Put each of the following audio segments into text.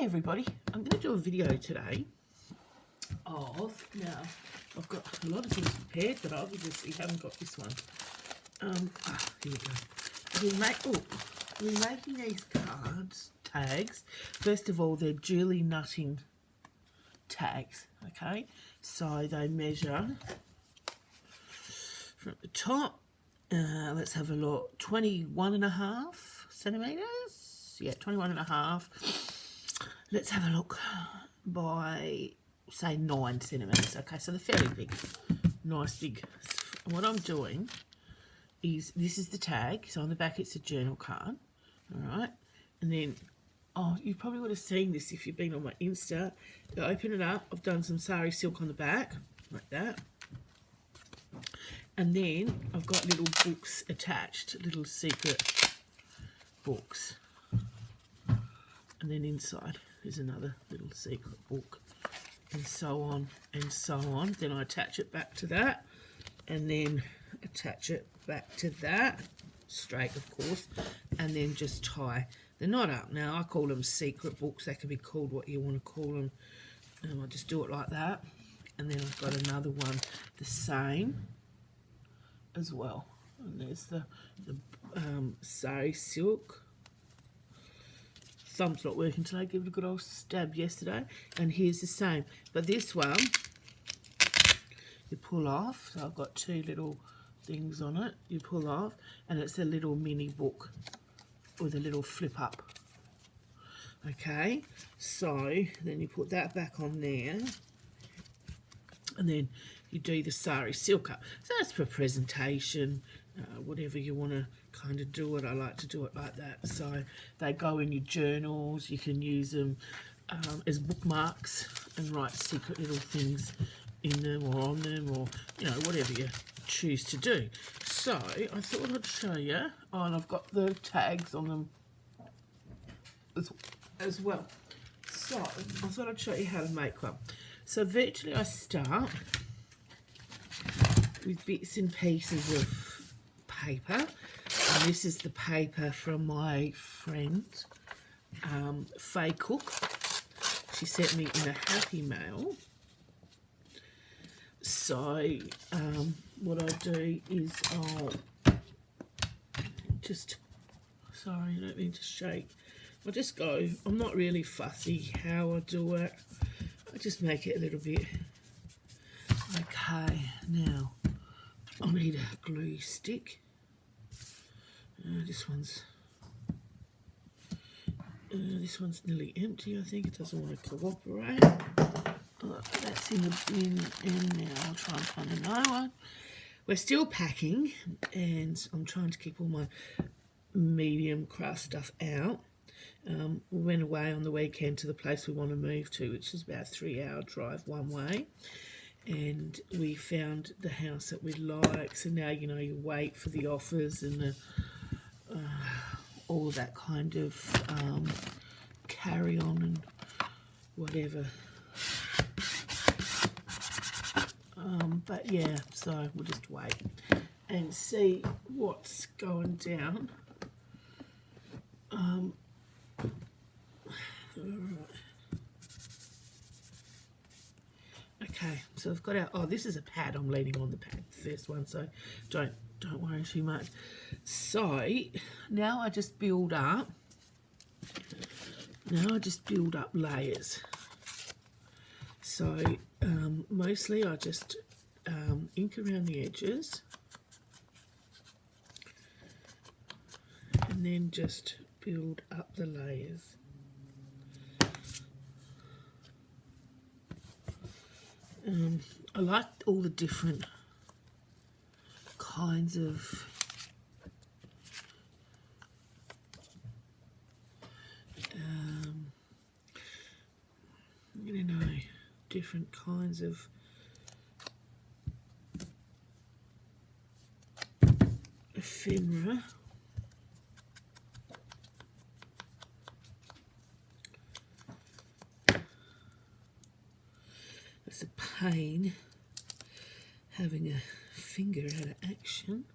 Hi everybody, I'm going to do a video today of, now I've got a lot of things prepared but I obviously haven't got this one. Here we go. We're making these tags. First of all, they're dually nutting tags, okay? So they measure from the top, let's have a look, 21.5 centimetres. Yeah, 21.5. Let's have a look by, say, 9 centimetres. Okay, so they're fairly big, nice big. And what I'm doing is, this is the tag. So on the back it's a journal card, all right? And then, oh, you probably would have seen this if you've been on my Insta. You open it up. I've done some sari silk on the back, like that. And then I've got little books attached, little secret books. And then inside there's another little secret book, and so on and so on. Then I attach it back to that, and then attach it back to that, straight of course, and then just tie the knot up. Now I call them secret books. They can be called what you want to call them. I just do it like that, and then I've got another one the same as well. And there's the sari silk. Thumb's not working today, give it a good old stab yesterday. And here's the same, but this one you pull off. So I've got two little things on it, you pull off, and it's a little mini book with a little flip up. Okay, so then you put that back on there, and then you do the sari silk up. So that's for presentation, whatever you want to kind of do it. I like to do it like that. So they go in your journals. You can use them as bookmarks and write secret little things in them or on them, or you know, whatever you choose to do. So I thought I'd show you. Oh, and I've got the tags on them as well. So I thought I'd show you how to make one. So virtually I start with bits and pieces of paper, and this is the paper from my friend Faye Cook. She sent me in a happy mail. So what I'll do is I'll just, sorry, I don't mean to shake, I'll just go, I'm not really fussy how I do it, I just make it a little bit. Okay, now I'll need a glue stick. This one's nearly empty, I think. It doesn't want to cooperate. That's in the bin, and now I'll try and find another one. We're still packing, and I'm trying to keep all my medium craft stuff out. We went away on the weekend to the place we want to move to, which is about a 3-hour drive one way. And we found the house that we like. So now, you know, you wait for the offers and the all that kind of carry on and whatever. But yeah, so we'll just wait and see what's going down. All right. Okay, so I've got our, oh, this is a pad. I'm leaning on the pad, the first one, so don't worry too much. So now I just build up. Layers. So mostly I just ink around the edges, and then just build up the layers. I like all the different kinds of you know, different kinds of ephemera. It's a pain having a finger out of action.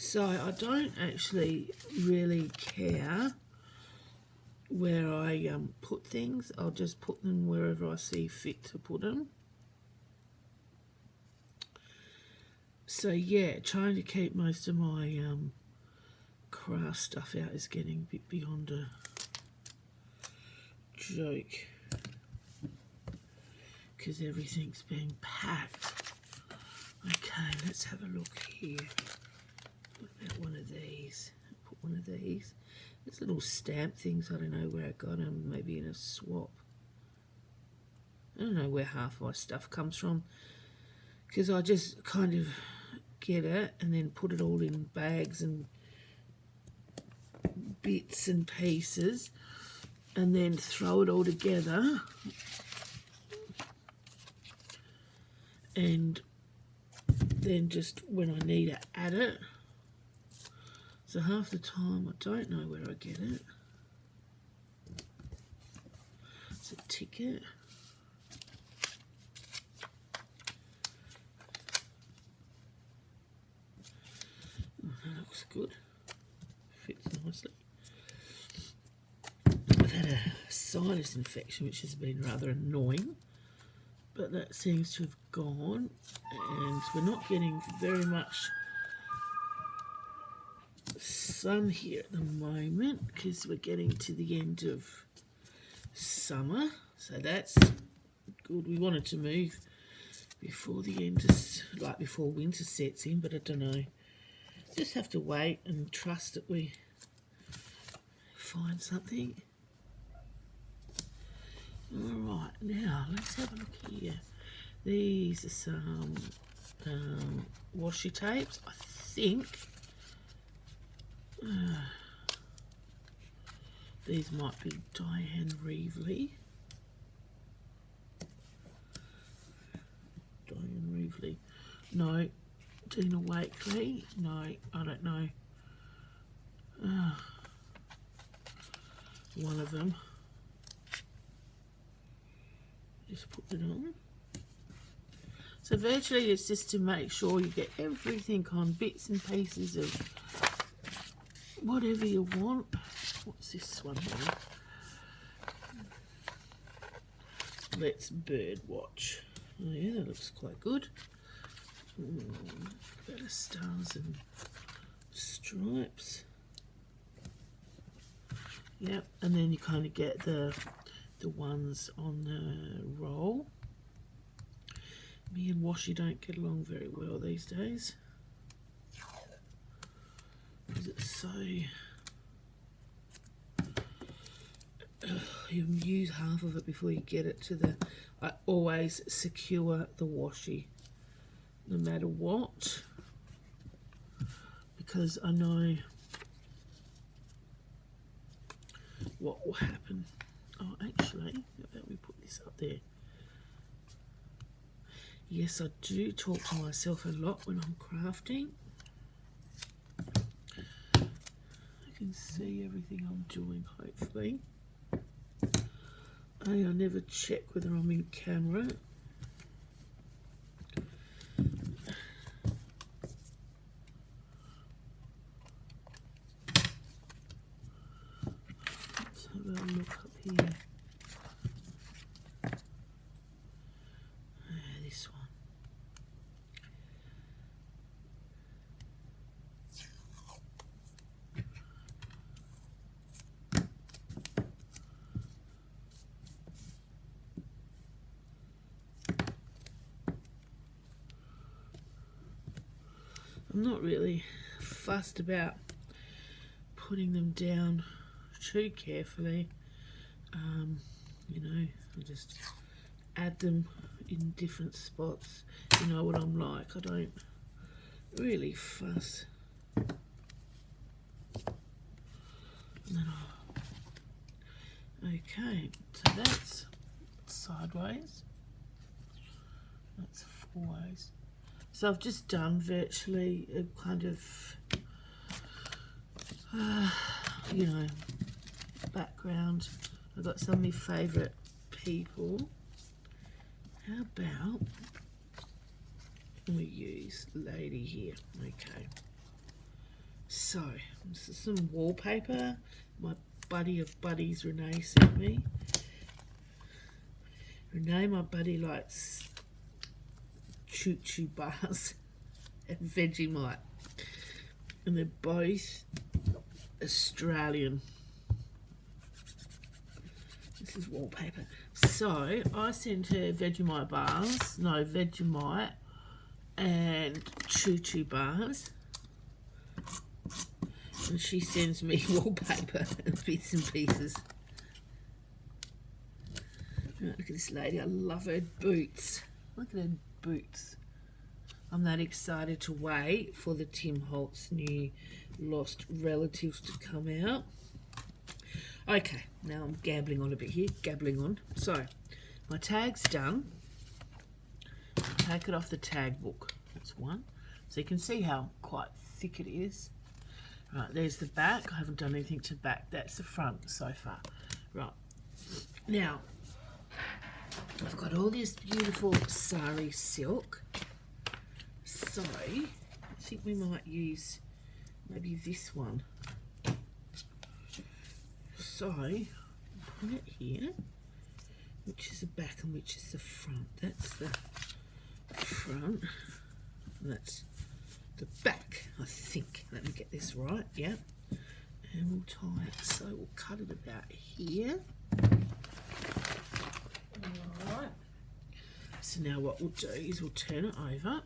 So I don't actually really care where I put things. I'll just put them wherever I see fit to put them. So yeah, trying to keep most of my craft stuff out is getting a bit beyond a joke, because everything's being packed. Okay, let's have a look here. What about one of these? Put one of these. There's little stamp things. I don't know where I got them. Maybe in a swap. I don't know where half my stuff comes from, because I just kind of get it and then put it all in bags and bits and pieces and then throw it all together, and then just when I need to add it. So half the time I don't know where I get it. It's a ticket. Oh, that looks good. Fits nicely. I've had a sinus infection which has been rather annoying, but that seems to have gone, and we're not getting very much sun here at the moment because we're getting to the end of summer, so that's good. We wanted to move before the end of, like before winter sets in, but I don't know. Just have to wait and trust that we find something. Alright, now let's have a look here. These are some washi tapes, I think. These might be Diane Reevely. No. Dina Wakely. No, I don't know. One of them. Just put it on. So virtually it's just to make sure you get everything on, bits and pieces of whatever you want. What's this one here? Let's bird watch. Oh yeah, that looks quite good. Better stars and stripes. Yep, and then you kind of get the ones on the roll. Me and washi don't get along very well these days, because it's so you use half of it before you get it to the. I always secure the washi no matter what, because I know what will happen. Oh, actually, how about we put this up there? Yes, I do talk to myself a lot when I'm crafting. I can see everything I'm doing, hopefully. I never check whether I'm in camera. Let's have a look up here. This one. I'm not really fussed about putting them down too carefully. You know, I just add them in different spots. You know what I'm like. I don't really fuss. And then okay, so that's sideways. That's four ways. So I've just done virtually a kind of, you know, background. I've got some of my favourite people. How about we use lady here? Okay. So this is some wallpaper. My buddy of buddies Renee sent me. Renee, my buddy, likes choo-choo bars and Vegemite. And they're both Australian. This is wallpaper. So I sent her Vegemite bars. No, Vegemite and choo-choo bars. And she sends me wallpaper and bits and pieces. Right, look at this lady. I love her boots. Look at her boots. I'm that excited to wait for the Tim Holtz new Lost Relatives to come out. Okay, now I'm gabbling on a bit here. Gabbling on. So, my tag's done. Take it off the tag book. That's one. So you can see how quite thick it is. Right, there's the back. I haven't done anything to back. That's the front so far. Right. Now, I've got all this beautiful sari silk. So, I think we might use maybe this one. So, put it here, which is the back and which is the front. That's the front, and that's the back, I think. Let me get this right, yeah. And we'll tie it, so we'll cut it about here. Alright. So now what we'll do is we'll turn it over.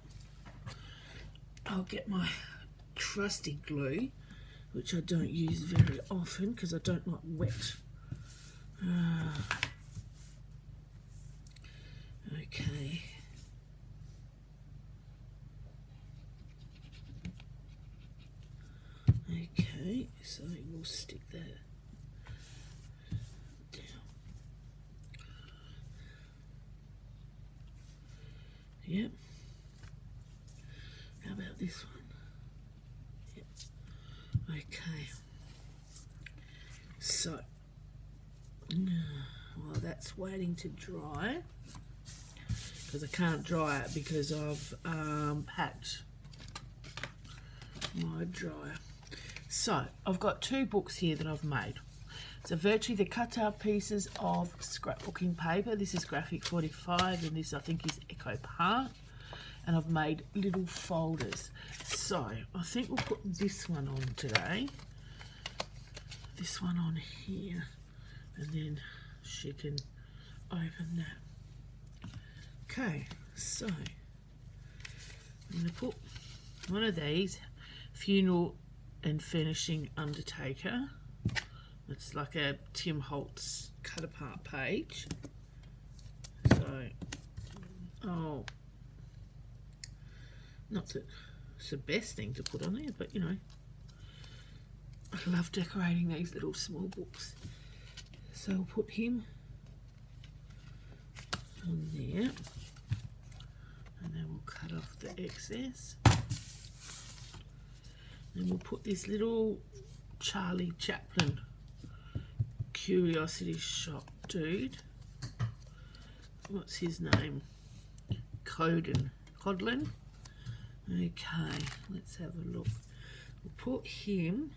I'll get my trusty glue, which I don't use very often because I don't like wet. Okay. Okay, so we'll stick that down. Yep. How about this one? Yep. Okay. So, well, that's waiting to dry because I can't dry it because I've packed my dryer. So, I've got two books here that I've made. So, virtually the cut out pieces of scrapbooking paper. This is Graphic 45 and this I think is Echo Park. And I've made little folders. So, I think we'll put this one on today. This one on here. And then she can open that. Okay, so I'm going to put one of these, Funeral and Finishing Undertaker. It's like a Tim Holtz cut apart page. So, oh, not that it's the best thing to put on there, but you know, I love decorating these little small books. So I'll put him on there, and then we'll cut off the excess. Then we'll put this little Charlie Chaplin Curiosity Shop dude. What's his name? Codlin. Okay, let's have a look. We'll put him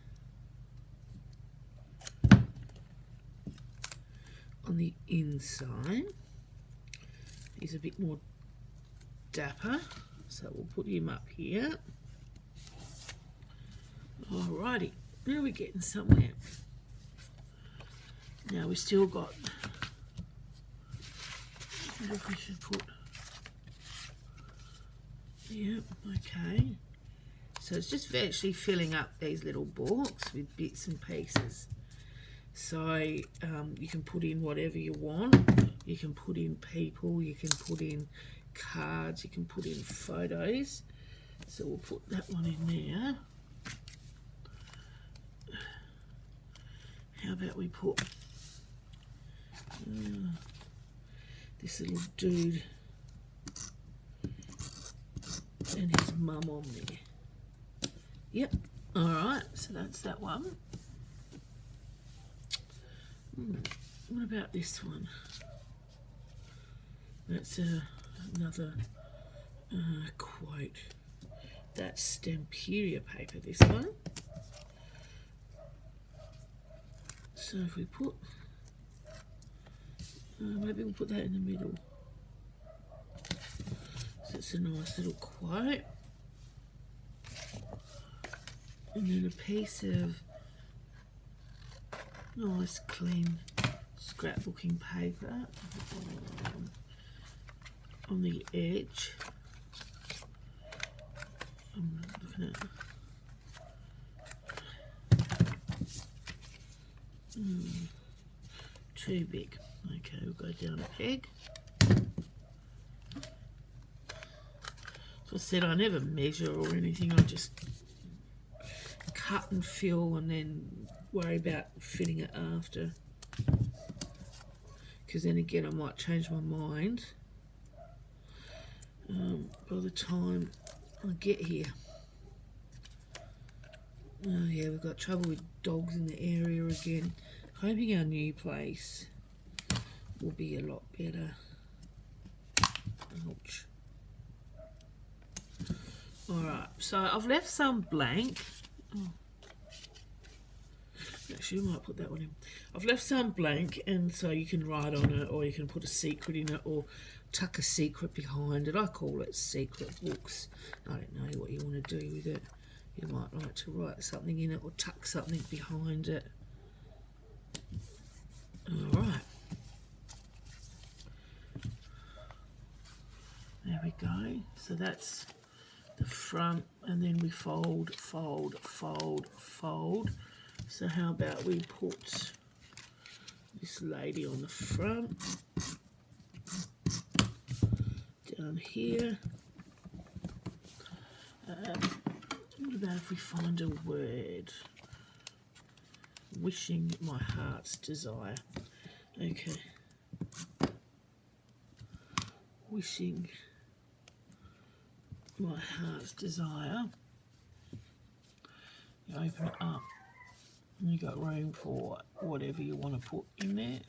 on the inside. He's a bit more dapper, so we'll put him up here. Alrighty, now we're getting somewhere. Now we still got, I wonder if we should put, yeah, okay. So it's just virtually filling up these little books with bits and pieces. So you can put in whatever you want. You can put in people, you can put in cards, you can put in photos. So we'll put that one in there. How about we put this little dude and his mum on there. Yep, alright, so that's that one. What about this one? That's another quote. That's Stamperia paper, this one. So if we put, maybe we'll put that in the middle. So it's a nice little quote. And then a piece of nice clean scrapbooking paper on the edge. I'm looking at too big. Okay, we'll go down a peg. So I said I never measure or anything, I just cut and fill and then worry about fitting it after. Because then again I might change my mind by the time I get here. Oh yeah, we've got trouble with dogs in the area again. Hoping our new place will be a lot better. Ouch. Alright, so I've left some blank. Oh. Actually, I might put that one in. I've left some blank, and so you can write on it, or you can put a secret in it, or tuck a secret behind it. I call it secret books. I don't know what you want to do with it. You might like to write something in it or tuck something behind it. Alright. There we go. So that's the front, and then we fold, fold, fold, fold. So how about we put this lady on the front, down here. What about if we find a word? Wishing my heart's desire. Okay. Wishing my heart's desire. You open it up and you got room for whatever you want to put in there.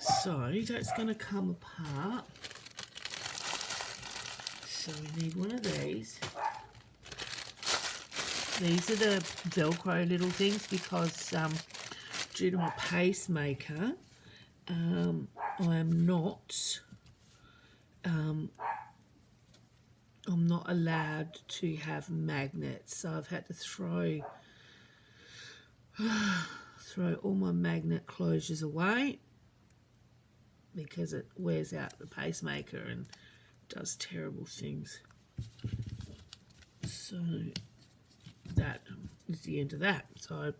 So that's going to come apart. So we need one of these. These are the Velcro little things because due to my pacemaker, I'm not allowed to have magnets, so I've had to throw all my magnet closures away because it wears out the pacemaker and does terrible things. So that is the end of that. So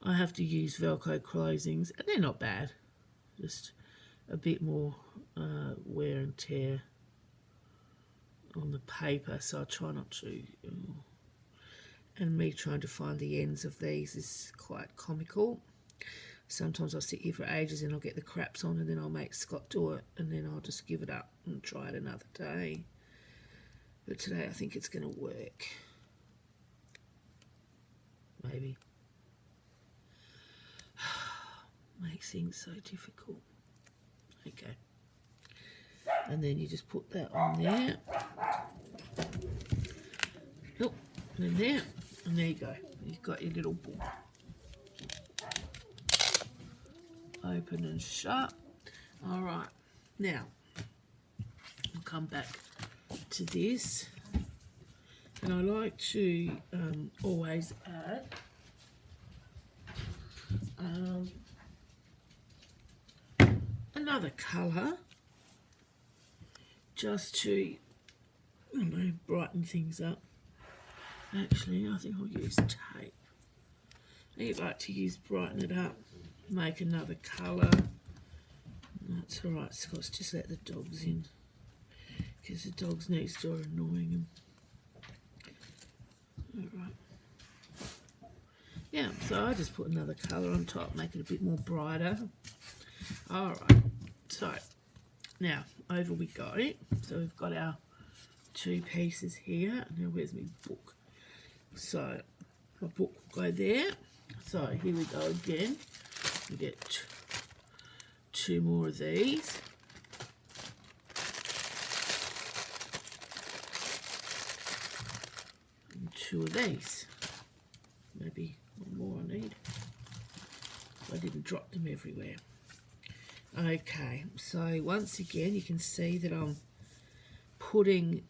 I have to use Velcro closings, and they're not bad, just a bit more wear and tear on the paper, so I try not to. And me trying to find the ends of these is quite comical. Sometimes I'll sit here for ages and I'll get the craps on, and then I'll make Scott do it, and then I'll just give it up and try it another day. But today I think it's going to work. Maybe. Makes things so difficult. Okay. And then you just put that on there. Oh, and there. And there you go. You've got your little book. Open and shut. Alright. Now, I'll come back to this. And I like to always add another colour just to, I don't know, brighten things up. Actually, I think I'll use tape. I like to brighten it up, make another colour. That's alright, Scott's just let the dogs in because the dogs next door are annoying them. Alright. Yeah, so I just put another colour on top, make it a bit more brighter. Alright, so now over we go. So we've got our two pieces here. Now where's my book? So my book will go there. So here we go again. We get two more of these. And two of these. Maybe one more I need. so I didn't drop them everywhere. Okay, so once again you can see that I'm putting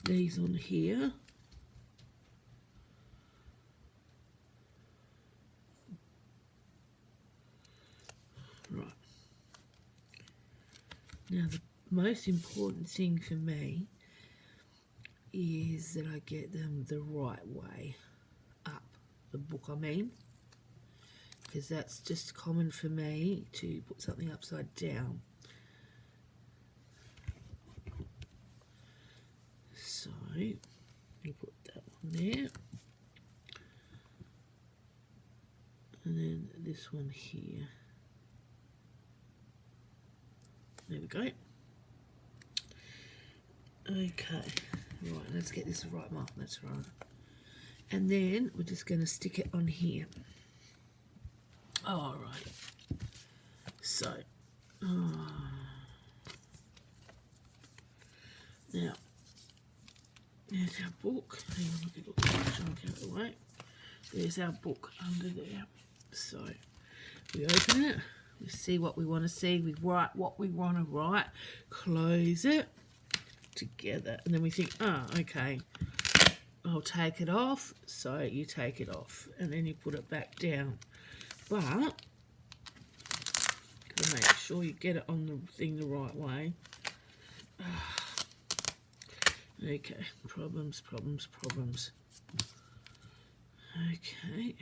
these on here. Right. Now the most important thing for me is that I get them the right way up the book, because that's just common for me to put something upside down. So you put that one there, and then this one here. There we go. Okay, right, let's get this right mark, that's right. And then we're just going to stick it on here. All right. So, now, there's our book. Hang on, let me look at the junk out of the way. There's our book under there. So, we open it. We see what we want to see. We write what we want to write. Close it together. And then we think, okay, I'll take it off. So you take it off. And then you put it back down. But, gotta make sure you get it on the thing the right way. Okay, problems. Okay.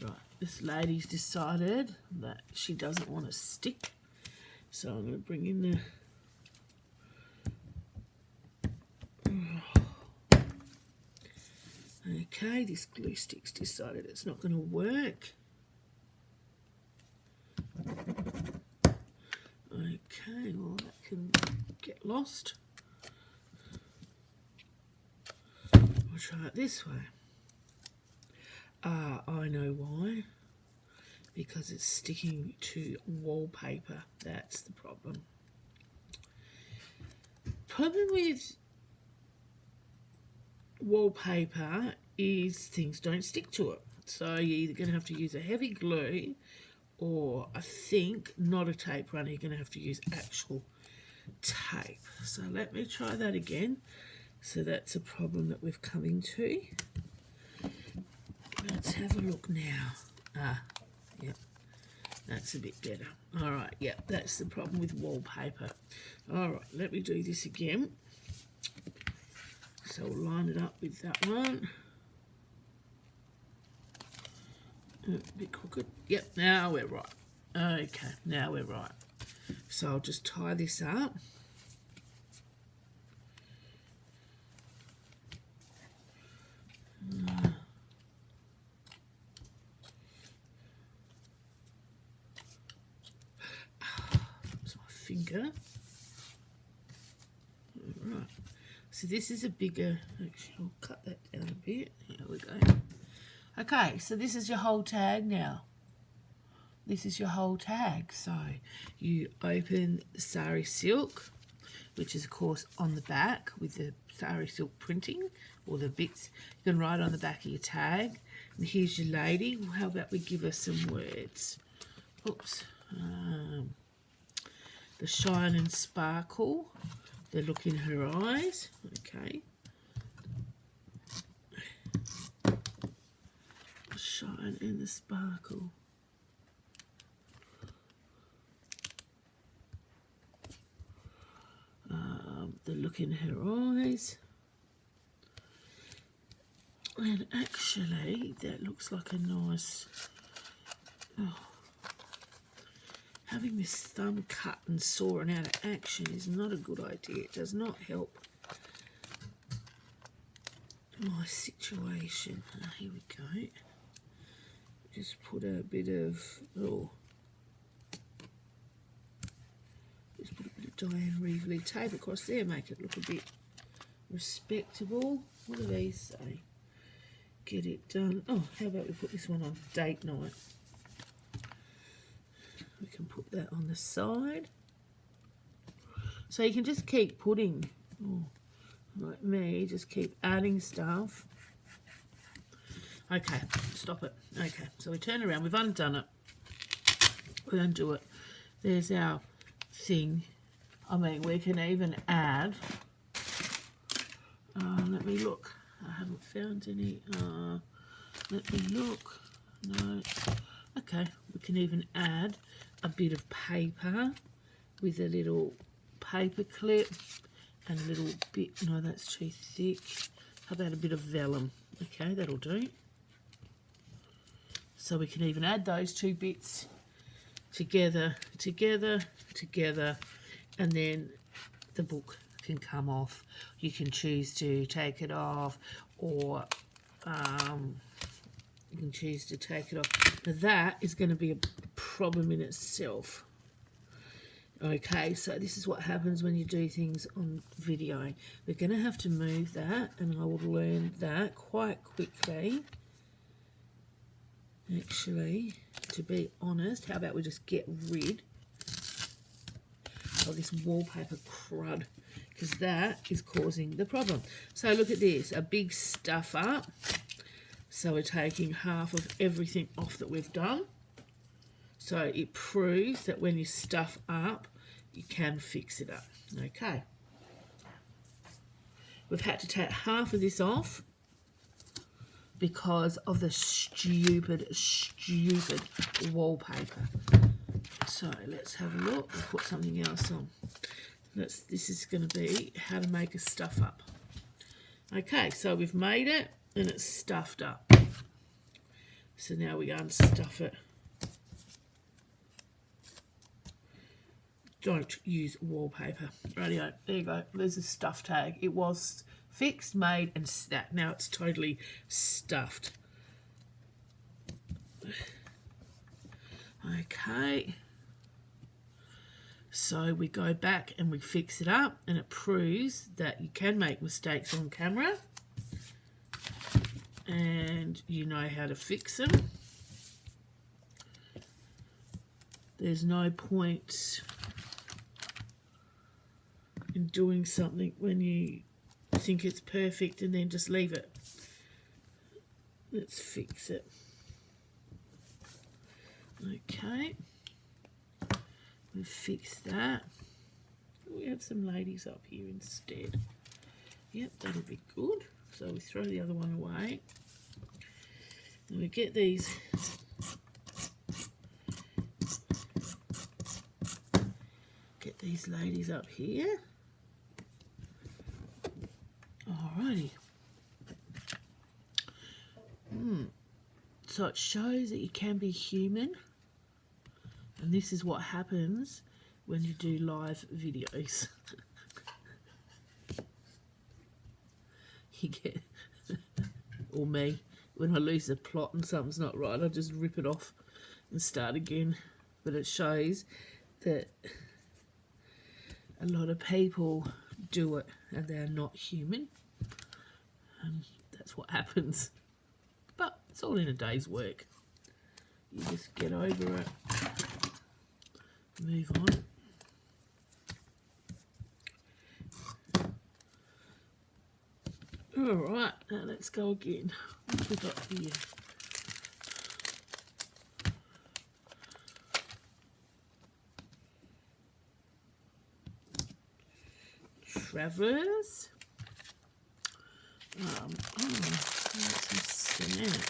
Right, this lady's decided that she doesn't want to stick. So I'm going to bring in the... Okay, this glue stick's decided it's not going to work. Okay, well that can get lost. I'll try it this way. I know why. Because it's sticking to wallpaper. That's the problem. Problem with wallpaper is things don't stick to it. So you're either going to have to use a heavy glue, or I think not a tape runner, you're going to have to use actual tape. So let me try that again. So that's a problem that we've come into. Let's have a look now. Yep, that's a bit better. All right, yep, that's the problem with wallpaper. All right, let me do this again. So we'll line it up with that one. A bit crooked. Yep, now we're right. Okay, now we're right. So I'll just tie this up. That's my finger. All right. So this is a bigger, actually I'll cut that down a bit. Here we go. Okay, so this is your whole tag now. This is your whole tag. So you open the sari silk, which is of course on the back with the sari silk printing, or the bits. You can write on the back of your tag. And here's your lady. How about we give her some words? Oops. The shine and sparkle. The look in her eyes. Okay. The shine and the sparkle. The look in her eyes. And actually, that looks like a nice... Having this thumb cut and sawing out of action is not a good idea. It does not help my situation. Here we go. Just put a bit of... Just put a bit of Diane Reevely tape across there, make it look a bit respectable. What do these say? get it done. Oh, how about we put this one on date night? We can put that on the side. So you can just keep putting, like me, just keep adding stuff. Okay, stop it. Okay, so we turn around. We've undone it. We undo it. There's our thing. I mean, we can even add. Let me look. I haven't found any. Let me look. No. Okay, we can even add a bit of paper with a little paper clip and a little bit. No, that's too thick. How about a bit of vellum? Okay, that'll do. So we can even add those two bits together, and then the book can come off. You can choose to take it off, or you can choose to take it off. Now that is going to be a problem in itself. Okay, so this is what happens when you do things on video. We're going to have to move that, and I will learn that quite quickly. Actually, to be honest, how about we just get rid of this wallpaper crud, because that is causing the problem. So look at this, a big stuff up. So we're taking half of everything off that we've done. So it proves that when you stuff up, you can fix it up. Okay. We've had to take half of this off because of the stupid wallpaper. So let's have a look. We'll put something else on. This is going to be how to make a stuff up. Okay, so we've made it and it's stuffed up. So now we unstuff it. Don't use wallpaper. Rightio, there you go. There's a stuff tag. It was fixed, made, and snapped. Now it's totally stuffed. Okay. So we go back and we fix it up, and it proves that you can make mistakes on camera and you know how to fix them. There's no point in doing something when you think it's perfect and then just leave it. Let's fix it. Okay, we've fixed that. We have some ladies up here instead. Yep, that'll be good. So we throw the other one away. And we get these ladies up here. Alrighty. So it shows that you can be human, and this is what happens when you do live videos. You get, or me, when I lose the plot and something's not right, I just rip it off and start again. But it shows that a lot of people do it and they're not human, and that's what happens. But it's all in a day's work. You just get over it, move on. Alright, now let's go again. What have we got here? Travellers. Some cement.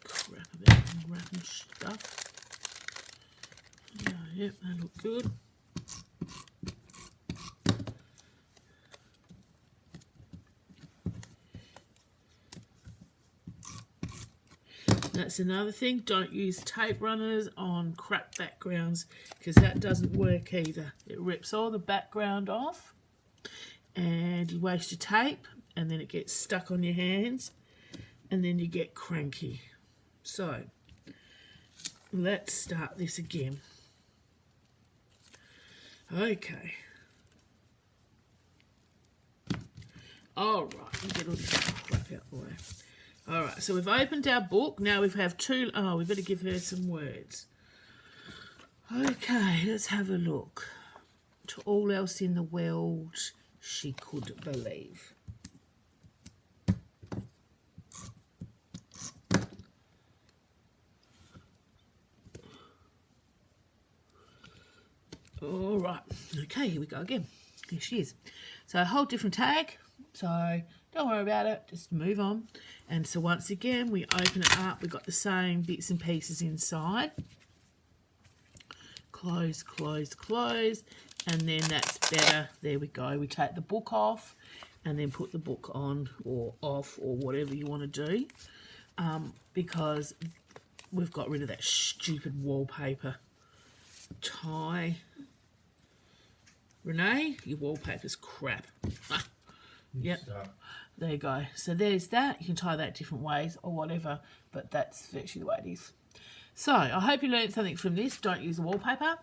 Crap about wrapping stuff. Yeah, yep, they look good. That's another thing. Don't use tape runners on crap backgrounds, because that doesn't work either. It rips all the background off and you waste your tape, and then it gets stuck on your hands and then you get cranky. So let's start this again. Okay. All right, get all this crap out the way. All right, so we've opened our book. Now we have two. Oh, we better give her some words. Okay, let's have a look. To all else in the world, she could believe. All right, okay, here we go again. Here she is. So a whole different tag, so don't worry about it, just move on. And so once again, we open it up, we've got the same bits and pieces inside. Close, close, close, and then that's better. There we go. We take the book off and then put the book on or off or whatever you want to do, because we've got rid of that stupid wallpaper tie. Renee, your wallpaper's crap. Yep, there you go. So there's that. You can tie that different ways or whatever, but that's virtually the way it is. So I hope you learned something from this. Don't use wallpaper.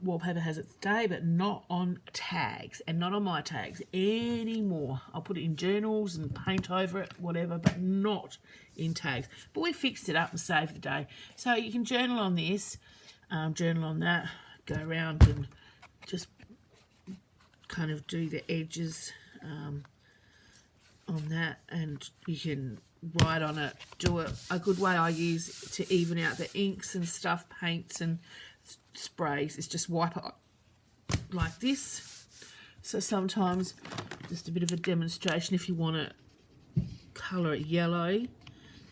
Wallpaper has its day, but not on tags, and not on my tags anymore. I'll put it in journals and paint over it, whatever, but not in tags. But we fixed it up and saved the day. So you can journal on this, journal on that, go around and just kind of do the edges on that, and you can write on it. Do it. A good way I use to even out the inks and stuff, paints and sprays, is just wipe it like this. So sometimes, just a bit of a demonstration, if you want to colour it yellow,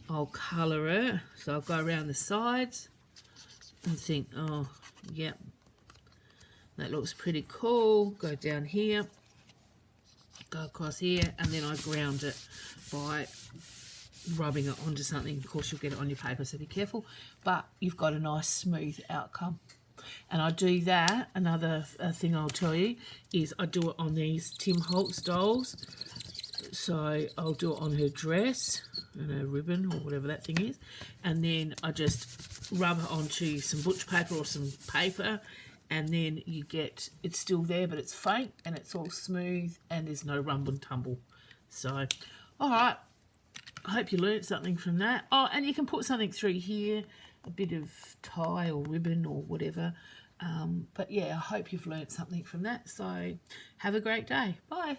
I'll colour it. So I'll go around the sides and think, oh, yep, that looks pretty cool. Go down here, go across here, and then I ground it by rubbing it onto something. Of course, you'll get it on your paper, so be careful. But you've got a nice smooth outcome. And I do that. Another thing I'll tell you is I do it on these Tim Holtz dolls. So I'll do it on her dress and her ribbon or whatever that thing is. And then I just rub it onto some butch paper or some paper, and then you get, it's still there, but it's faint and it's all smooth and there's no rumble and tumble. So, all right. I hope you learned something from that. Oh, and you can put something through here, a bit of tie or ribbon or whatever. But yeah, I hope you've learned something from that. So have a great day. Bye.